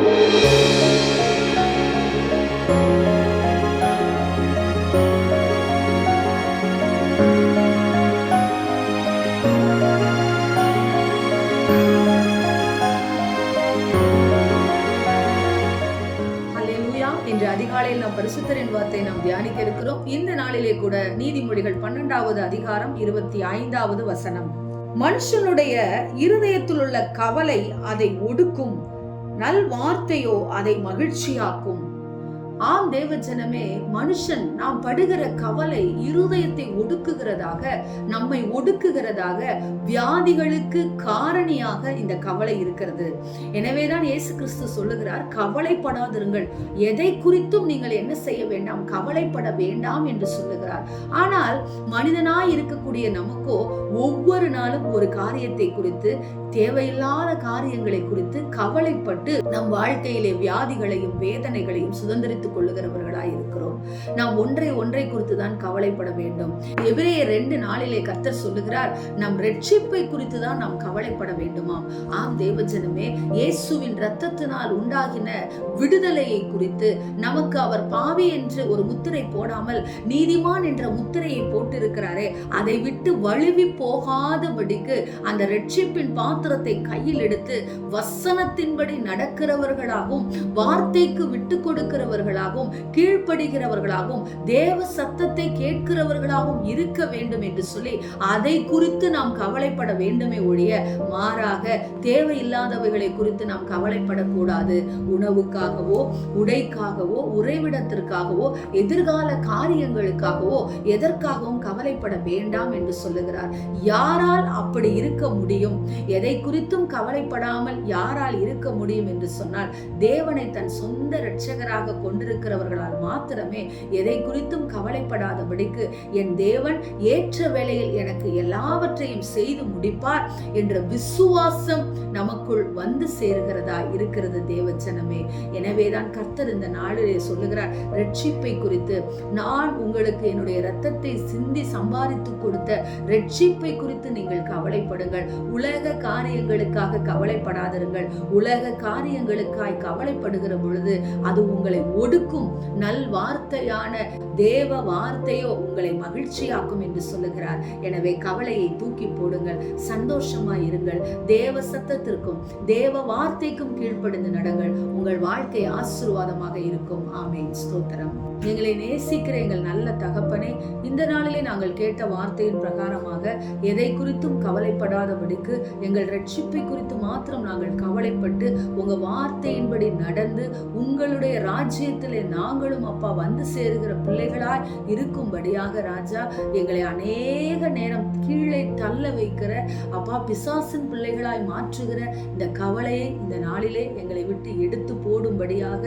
இன்று அதிகாலையில் நாம் பரிசுத்தரின் வார்த்தை நாம் தியானிக்க இருக்கிறோம். இந்த நாளிலே கூட நீதிமொழிகள் 12வது அதிகாரம் 25வது வசனம். மனுஷனுடைய இருதயத்தில் உள்ள கவலை அதை ஒடுக்கும், நல் வார்த்தையோ அதை மகிழ்ச்சியாக்கும். ஆம் தேவ ஜனமே, மனுஷன் நாம் படுகிற கவலை இருதயத்தை ஒடுக்குகிறதாக, நம்மை ஒடுக்குகிறதாக, வியாதிகளுக்கு காரணியாக இந்த கவலை இருக்கிறது. எனவேதான் இயேசு கிறிஸ்து சொல்லுகிறார், கவலைப்படாதிருங்கள், எதை குறித்தும் நீங்கள் என்ன செய்ய வேண்டாம், கவலைப்பட வேண்டாம் என்று சொல்லுகிறார். ஆனால் மனிதனாய் இருக்கக்கூடிய நமக்கோ ஒவ்வொரு நாளும் ஒரு காரியத்தை குறித்து, தேவையில்லாத காரியங்களை குறித்து கவலைப்பட்டு நம் வாழ்க்கையிலே வியாதிகளையும் வேதனைகளையும் சுதந்திரித்துக் கொள்ளுகிறவர்களாய் இருக்கிறோம். நாம் ஒன்றை குறித்து தான் கவலைப்பட வேண்டும். எபிரேயர் 2:4 கர்த்தர் சொல்லுகிறார், நம் ரட்சிப்பை குறித்து தான் நாம் கவலைப்பட வேண்டுமாம். ஆம் தேவஜனமே, இயேசுவின் இரத்தத்தினால் உண்டாகின விடுதலையை குறித்து, நமக்கு அவர் பாவி என்று ஒரு முத்திரை போடாமல் நீதிமான் என்ற முத்திரையை போட்டிருக்கிறாரே, அதை விட்டு வழுவி போகாதபடிக்கு அந்த ரட்சிப்பின் பாத்திரத்தை கையில் எடுத்து வசனத்தின்படி நடக்கிறவர்களாகவும், வார்த்தைக்கு விட்டு கொடுக்கிறவர்களாகவும், கீழ்ப்படுகிறவர்களாகவும், தேவ சத்தத்தை கேட்கிறவர்களாகவும் இருக்க வேண்டும் என்று சொல்லி அதை குறித்து நாம் கவலைப்பட வேண்டுமே ஒழிய மாறாக தேவையில்லாதவைகளை குறித்து நாம் கவலைப்படக்கூடாது. உணவுக்காகவோ, உடைக்காகவோ, உறைவிடத்திற்காகவோ, எதிர்கால காரியங்களுக்காகவோ எதற்காகவும் கவலைப்பட வேண்டாம் என்று சொல்லுகிறார். யாரால் அப்படி இருக்க முடியும்? எதை குறித்தும் கவலைப்படாமல் யாரால் இருக்க முடியும் என்று சொன்னால், தேவனை தன் சொந்த இரட்சகராக கொண்டிருக்கிறவர்களால் மாத்திரமே. எதை குறித்தும் கவலைப்படாதபடிக்கு என் தேவன் ஏற்ற வேளையில் எனக்கு எல்லாவற்றையும் செய்து முடிப்பார் என்ற விசுவாசம் நமக்குள் வந்து சேருகிறதா இருக்கிறது தேவஜனமே. எனவேதான் கர்த்தர் இந்த நாளிலே சொல்லுகிறார், ரட்சிப்பை குறித்து, நான் உங்களுக்கு என்னுடைய இரத்தத்தை சிந்தி சம்பாதித்து கொடுத்த ரட்சிப்பை குறித்து நீங்கள் கவலைப்படுங்கள். உலக காரியங்களுக்காக கவலைப்படாதிருங்கள். உலக காரியங்களுக்காய் கவலைப்படுகிற பொழுது அது உங்களை ஒடுக்கும். நல் வார்த்தையான தேவ வார்த்தையோ உங்களை மகிழ்ச்சியாக்கும் என்று சொல்லுகிறார். எனவே கவலையை தூக்கி போடுங்கள், சந்தோஷமாய் இருங்கள். தேவ சத்தத்திற்கும் தேவ வார்த்தைக்கும் கீழ்ப்படிந்து நடங்கள். உங்கள் வாழ்க்கை ஆசீர்வாதமாக இருக்கும். ஆமென். ஸ்தோத்திரம். எங்களை நேசிக்கிற எங்கள் நல்ல தகப்பனே, இந்த நாளிலே நாங்கள் கேட்ட வார்த்தையின் பிரகாரமாக எதை குறித்தும் கவலைப்படாதபடிக்கு எங்கள் ரட்சிப்பை குறித்து மாத்திரம் நாங்கள் கவலைப்பட்டு உங்க வார்த்தையின்படி நடந்து உங்களுடைய ராஜ்யத்திலே நாங்களும் அப்பா வந்து சேருகிற பிள்ளைகளாய் இருக்கும்படியாக ராஜா, எங்களை அநேக நேரம் கீழே தள்ள வைக்கிற அப்பா பிசாசின் பிள்ளைகளாய் மாற்றுகிற இந்த கவலையை இந்த நாளிலே எங்களை விட்டு எடுத்து போடும்படியாக,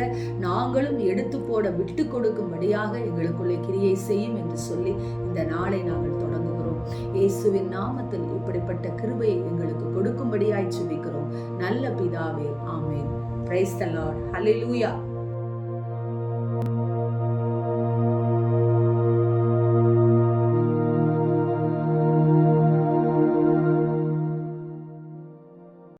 நாங்களும் எடுத்து போட விட்டு கொடுக்கும்படியாக எங்களுக்குள்ளே கிரியை செய்யும் என்று சொல்லி இந்த நாளை நாங்கள் தொடங்குகிறோம். இயேசுவின் நாமத்தில் இப்படிப்பட்ட கிருபையை எங்களுக்கு கொடுக்கும்படியாய் ஜெபிக்கிறோம் நல்ல பிதாவே. Amen. Praise the Lord. Hallelujah.